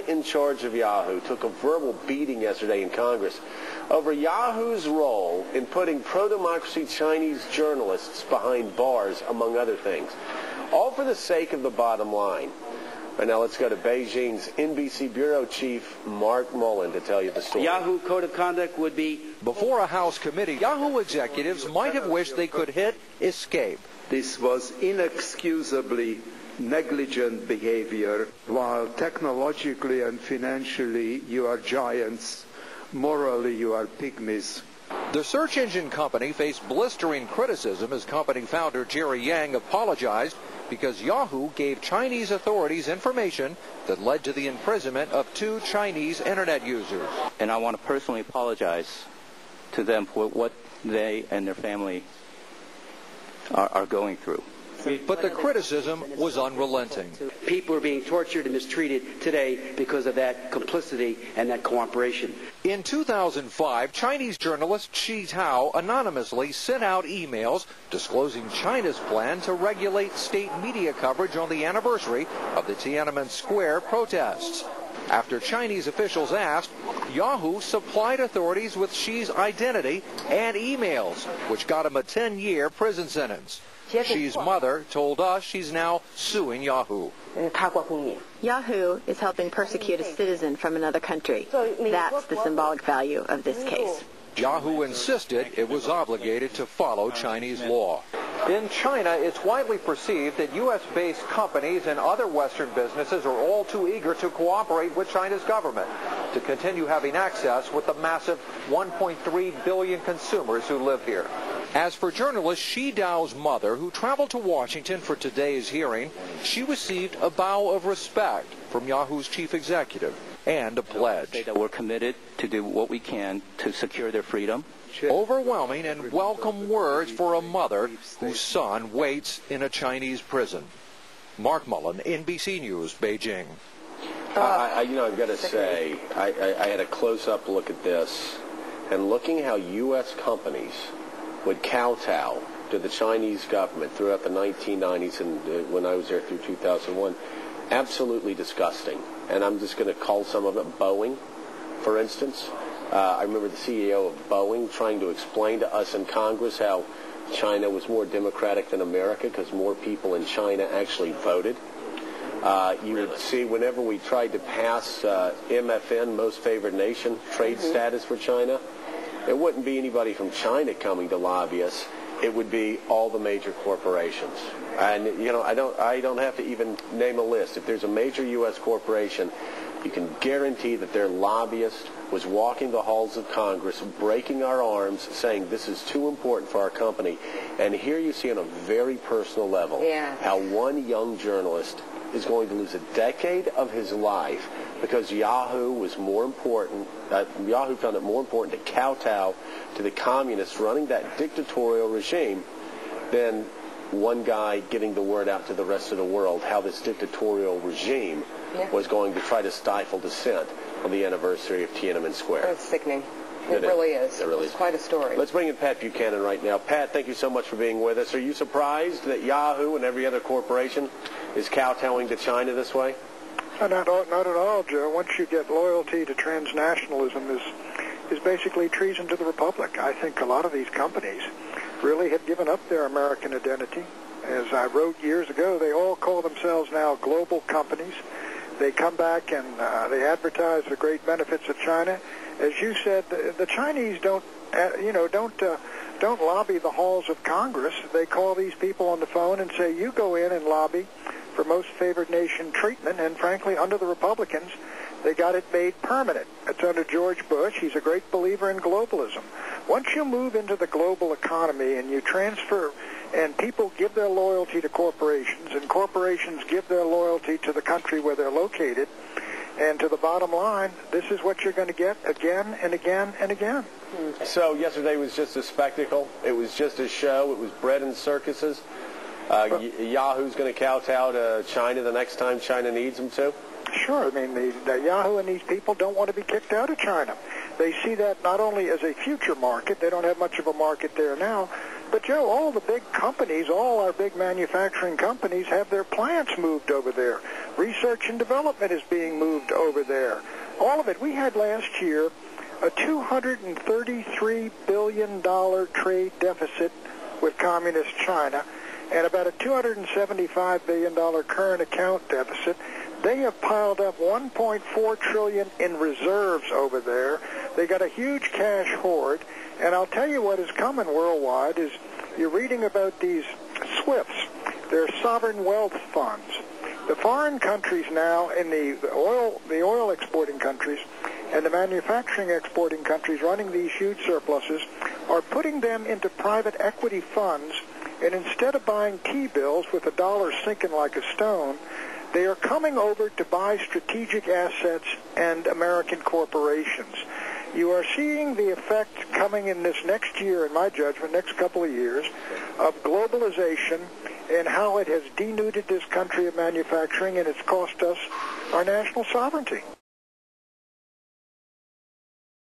in charge of Yahoo took a verbal beating yesterday in Congress over Yahoo's role in putting pro-democracy Chinese journalists behind bars, among other things, all for the sake of the bottom line. And now let's go to Beijing's NBC Bureau Chief Mark Mullen to tell you the story. Yahoo Code of Conduct would be... Before a House committee, Yahoo executives might have wished they could hit escape. This was inexcusably negligent behavior. While technologically and financially you are giants, morally you are pygmies. The search engine company faced blistering criticism as company founder Jerry Yang apologized because Yahoo gave Chinese authorities information that led to the imprisonment of 2 Chinese internet users. And I want to personally apologize to them for what they and their family are going through. But the criticism was unrelenting. People are being tortured and mistreated today because of that complicity and that cooperation. In 2005, Chinese journalist Xi Tao anonymously sent out emails disclosing China's plan to regulate state media coverage on the anniversary of the Tiananmen Square protests. After Chinese officials asked, Yahoo supplied authorities with Xi's identity and emails, which got him a 10-year prison sentence. Xi's mother told us she's now suing Yahoo. Yahoo is helping persecute a citizen from another country. That's the symbolic value of this case. Yahoo insisted it was obligated to follow Chinese law. In China, it's widely perceived that U.S.-based companies and other Western businesses are all too eager to cooperate with China's government to continue having access with the massive 1.3 billion consumers who live here. As for journalist Xi Dao's mother, who traveled to Washington for today's hearing, she received a bow of respect from Yahoo's chief executive and a pledge. That we're committed to do what we can to secure their freedom. Overwhelming and welcome words for a mother whose son waits in a Chinese prison. Mark Mullen, NBC News, Beijing. I've got to say, I had a close-up look at this, and looking how U.S. companies would kowtow to the Chinese government throughout the 1990s and when I was there through 2001, absolutely disgusting. And I'm just going to call some of it Boeing, for instance. I remember the CEO of Boeing trying to explain to us in Congress how China was more democratic than America because more people in China actually voted. You would see whenever we tried to pass MFN, Most Favored Nation, trade status for China, it wouldn't be anybody from China coming to lobby us. It would be all the major corporations. And, I don't have to even name a list. If there's a major U.S. corporation, you can guarantee that their lobbyist was walking the halls of Congress, breaking our arms, saying this is too important for our company. And here you see on a very personal level how one young journalist is going to lose a decade of his life because Yahoo was more important. Yahoo found it more important to kowtow to the communists running that dictatorial regime than one guy getting the word out to the rest of the world how this dictatorial regime was going to try to stifle dissent on the anniversary of Tiananmen Square. It's sickening. It really is. It really is. It's quite a story. Let's bring in Pat Buchanan right now. Pat, thank you so much for being with us. Are you surprised that Yahoo and every other corporation is kowtowing to China this way? Not at all, Joe. Once you get loyalty to transnationalism is basically treason to the republic. I think a lot of these companies really have given up their American identity. As I wrote years ago, they all call themselves now global companies. They come back and they advertise the great benefits of China. As you said, the Chinese don't lobby the halls of Congress. They call these people on the phone and say, you go in and lobby for most favored nation treatment. And frankly, under the Republicans, they got it made permanent. It's under George Bush. He's a great believer in globalism. Once you move into the global economy and you transfer, and people give their loyalty to corporations, and corporations give their loyalty to the country where they're located, and to the bottom line, this is what you're going to get again and again and again. So yesterday was just a spectacle. It was just a show. It was bread and circuses. Yahoo's going to kowtow to China the next time China needs them to? Sure. I mean, the Yahoo and these people don't want to be kicked out of China. They see that not only as a future market, they don't have much of a market there now, but, Joe, all the big companies, all our big manufacturing companies have their plants moved over there. Research and development is being moved over there. All of it. We had last year a $233 billion trade deficit with communist China and about a $275 billion current account deficit. They have piled up $1.4 trillion in reserves over there. They got a huge cash hoard. And I'll tell you what is coming worldwide is you're reading about these SWIFTs. They're sovereign wealth funds. The foreign countries now in the oil exporting countries and the manufacturing exporting countries running these huge surpluses are putting them into private equity funds, and instead of buying T-bills with the dollar sinking like a stone, they are coming over to buy strategic assets and American corporations. You are seeing the effect coming in this next year, in my judgment, next couple of years, of globalization and how it has denuded this country of manufacturing, and it's cost us our national sovereignty.